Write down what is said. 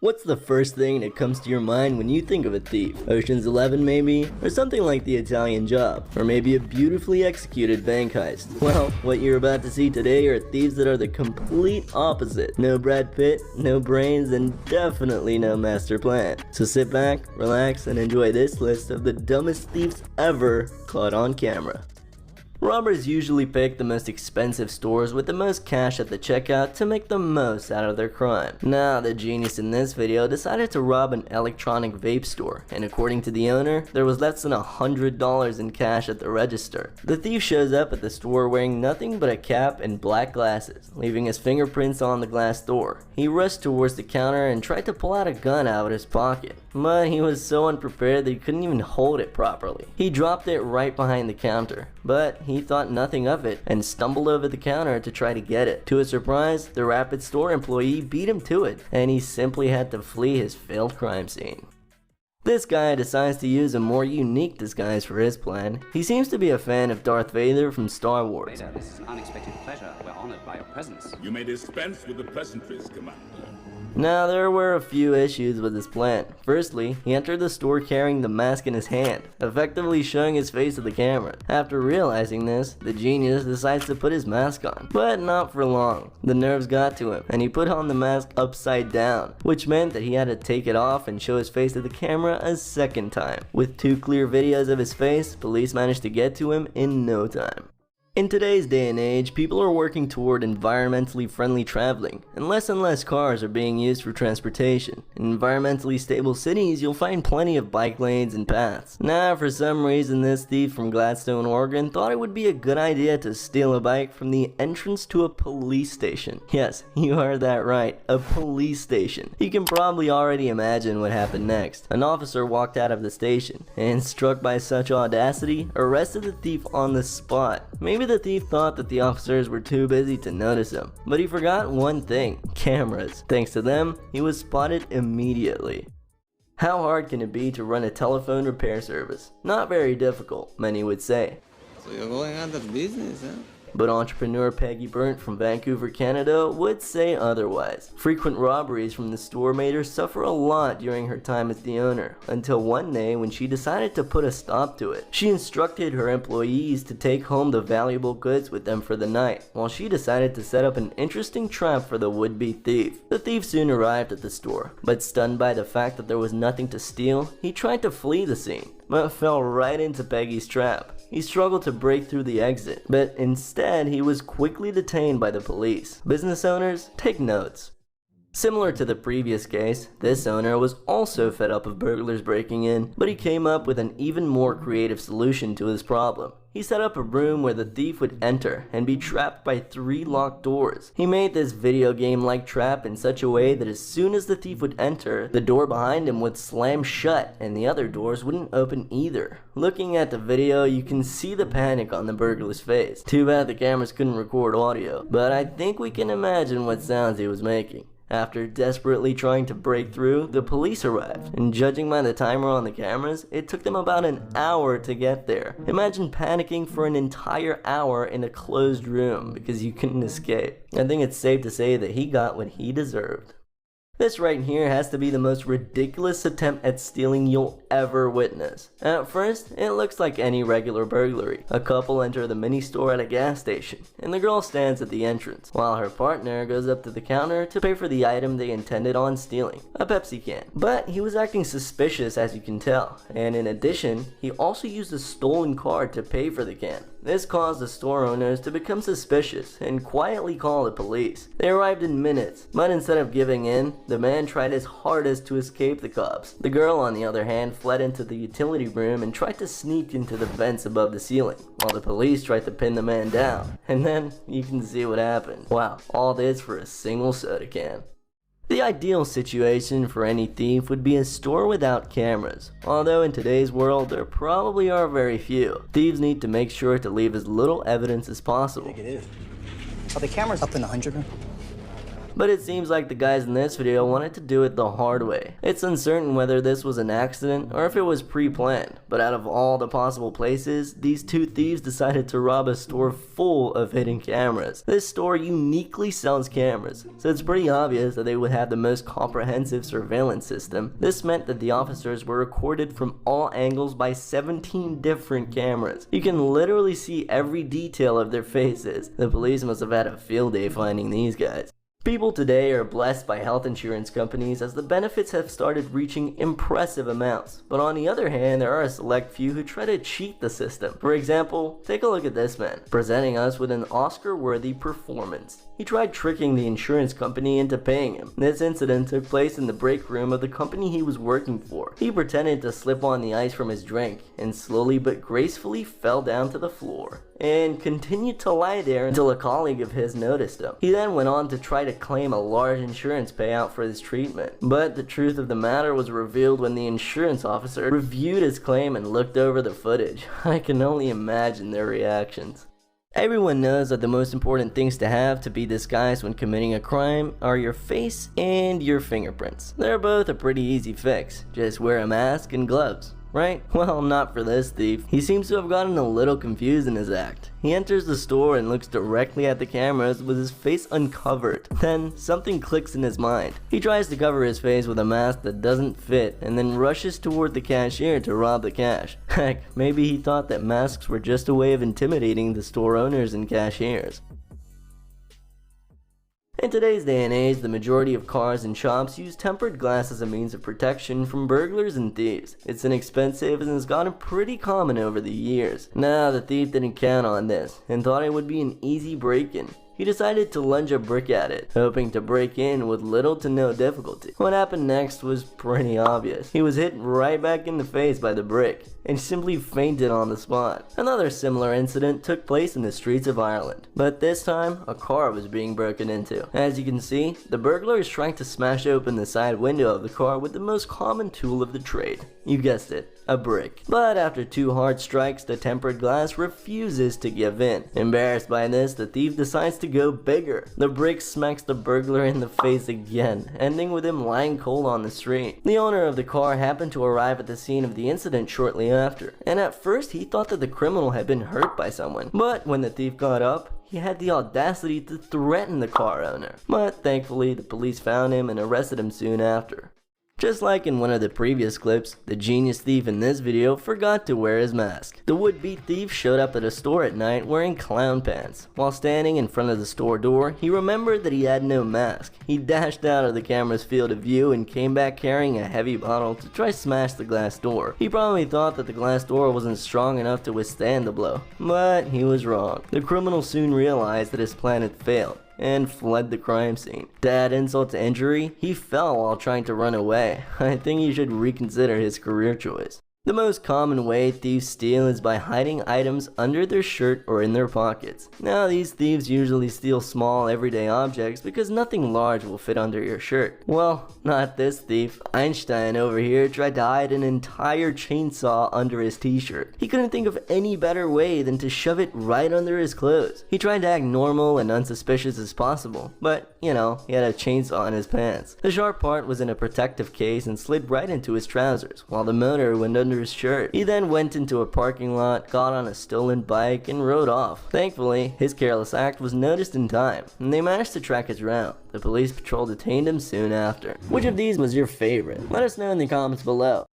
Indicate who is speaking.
Speaker 1: What's the first thing that comes to your mind when you think of a thief? Ocean's 11 maybe? Or something like The Italian Job? Or maybe a beautifully executed bank heist? Well, what you're about to see today are thieves that are the complete opposite. No Brad Pitt, no brains, and definitely no master plan. So sit back, relax, and enjoy this list of the dumbest thieves ever caught on camera. Robbers usually pick the most expensive stores with the most cash at the checkout to make the most out of their crime. Now, the genius in this video decided to rob an electronic vape store, and according to the owner, there was less than $100 in cash at the register. The thief shows up at the store wearing nothing but a cap and black glasses, leaving his fingerprints on the glass door. He rushed towards the counter and tried to pull out a gun out of his pocket, but he was so unprepared that he couldn't even hold it properly. He dropped it right behind the counter, but he thought nothing of it and stumbled over the counter to try to get it. To his surprise, the Rapid store employee beat him to it, and he simply had to flee his failed crime scene. This guy decides to use a more unique disguise for his plan. He seems to be a fan of Darth Vader from Star Wars.
Speaker 2: Vader, this is an unexpected pleasure. We're honored by your presence.
Speaker 3: You may dispense with the pleasantries, Commander.
Speaker 1: Now, there were a few issues with his plan. Firstly, he entered the store carrying the mask in his hand, effectively showing his face to the camera. After realizing this, the genius decides to put his mask on, but not for long. The nerves got to him, and he put on the mask upside down, which meant that he had to take it off and show his face to the camera a second time. With 2 clear videos of his face, police managed to get to him in no time. In today's day and age, people are working toward environmentally friendly traveling, and less cars are being used for transportation. In environmentally stable cities, you'll find plenty of bike lanes and paths. Now, for some reason, this thief from Gladstone, Oregon thought it would be a good idea to steal a bike from the entrance to a police station. Yes, you heard that right, a police station. You can probably already imagine what happened next. An officer walked out of the station, and struck by such audacity, arrested the thief on the spot. Maybe the thief thought that the officers were too busy to notice him, but he forgot one thing: cameras. Thanks to them, he was spotted immediately. How hard can it be to run a telephone repair service? Not very difficult, many would say.
Speaker 4: So you're going out of business, huh?
Speaker 1: But entrepreneur Peggy Burnt from Vancouver, Canada would say otherwise. Frequent robberies from the store made her suffer a lot during her time as the owner, until one day when she decided to put a stop to it. She instructed her employees to take home the valuable goods with them for the night, while she decided to set up an interesting trap for the would-be thief. The thief soon arrived at the store, but stunned by the fact that there was nothing to steal, he tried to flee the scene, but fell right into Peggy's trap. He struggled to break through the exit, but instead he was quickly detained by the police. Business owners, take notes. Similar to the previous case, this owner was also fed up of burglars breaking in, but he came up with an even more creative solution to his problem. He set up a room where the thief would enter and be trapped by 3 locked doors. He made this video game-like trap in such a way that as soon as the thief would enter, the door behind him would slam shut and the other doors wouldn't open either. Looking at the video, you can see the panic on the burglar's face. Too bad the cameras couldn't record audio, but I think we can imagine what sounds he was making. After desperately trying to break through, the police arrived, and judging by the timer on the cameras, it took them about an hour to get there. Imagine panicking for an entire hour in a closed room because you couldn't escape. I think it's safe to say that he got what he deserved. This right here has to be the most ridiculous attempt at stealing you'll ever witness. At first, it looks like any regular burglary. A couple enter the mini store at a gas station, and the girl stands at the entrance, while her partner goes up to the counter to pay for the item they intended on stealing, a Pepsi can. But he was acting suspicious, as you can tell, and in addition, he also used a stolen card to pay for the can. This caused the store owners to become suspicious and quietly call the police. They arrived in minutes, but instead of giving in, the man tried his hardest to escape the cops. The girl, on the other hand, fled into the utility room and tried to sneak into the vents above the ceiling, while the police tried to pin the man down. And then, you can see what happened. Wow, all this for a single soda can. The ideal situation for any thief would be a store without cameras, although in today's world there probably are very few. Thieves need to make sure to leave as little evidence as possible.
Speaker 5: Are the cameras up in the 100 room?
Speaker 1: But it seems like the guys in this video wanted to do it the hard way. It's uncertain whether this was an accident or if it was pre-planned, but out of all the possible places, these two thieves decided to rob a store full of hidden cameras. This store uniquely sells cameras, so it's pretty obvious that they would have the most comprehensive surveillance system. This meant that the officers were recorded from all angles by 17 different cameras. You can literally see every detail of their faces. The police must have had a field day finding these guys. People today are blessed by health insurance companies as the benefits have started reaching impressive amounts. But on the other hand, there are a select few who try to cheat the system. For example, take a look at this man, presenting us with an Oscar-worthy performance. He tried tricking the insurance company into paying him. This incident took place in the break room of the company he was working for. He pretended to slip on the ice from his drink and slowly but gracefully fell down to the floor and continued to lie there until a colleague of his noticed him. He then went on to try to claim a large insurance payout for his treatment. But the truth of the matter was revealed when the insurance officer reviewed his claim and looked over the footage. I can only imagine their reactions. Everyone knows that the most important things to have to be disguised when committing a crime are your face and your fingerprints. They're both a pretty easy fix. Just wear a mask and gloves. Right? Well, not for this thief. He seems to have gotten a little confused in his act. He enters the store and looks directly at the cameras with his face uncovered. Then, something clicks in his mind. He tries to cover his face with a mask that doesn't fit and then rushes toward the cashier to rob the cash. Heck, maybe he thought that masks were just a way of intimidating the store owners and cashiers. In today's day and age, the majority of cars and shops use tempered glass as a means of protection from burglars and thieves. It's inexpensive and has gotten pretty common over the years. Now, the thief didn't count on this and thought it would be an easy break-in. He decided to lunge a brick at it, hoping to break in with little to no difficulty. What happened next was pretty obvious. He was hit right back in the face by the brick and simply fainted on the spot. Another similar incident took place in the streets of Ireland, but this time a car was being broken into. As you can see, the burglar is trying to smash open the side window of the car with the most common tool of the trade. You guessed it, a brick. But after 2 hard strikes, the tempered glass refuses to give in. Embarrassed by this, the thief decides to go bigger. The brick smacks the burglar in the face again, ending with him lying cold on the street. The owner of the car happened to arrive at the scene of the incident shortly after, and at first he thought that the criminal had been hurt by someone. But when the thief got up, he had the audacity to threaten the car owner. But thankfully, the police found him and arrested him soon after. Just like in one of the previous clips, the genius thief in this video forgot to wear his mask. The would-be thief showed up at a store at night wearing clown pants. While standing in front of the store door, he remembered that he had no mask. He dashed out of the camera's field of view and came back carrying a heavy bottle to try smash the glass door. He probably thought that the glass door wasn't strong enough to withstand the blow, but he was wrong. The criminal soon realized that his plan had failed and fled the crime scene. To add insult to injury, he fell while trying to run away. I think he should reconsider his career choice. The most common way thieves steal is by hiding items under their shirt or in their pockets. Now, these thieves usually steal small everyday objects because nothing large will fit under your shirt. Well, not this thief. Einstein over here tried to hide an entire chainsaw under his t-shirt. He couldn't think of any better way than to shove it right under his clothes. He tried to act normal and unsuspicious as possible, but, you know, he had a chainsaw in his pants. The sharp part was in a protective case and slid right into his trousers, while the motor went under his shirt. He then went into a parking lot, got on a stolen bike, and rode off. Thankfully, his careless act was noticed in time, and they managed to track his route. The police patrol detained him soon after. Which of these was your favorite? Let us know in the comments below.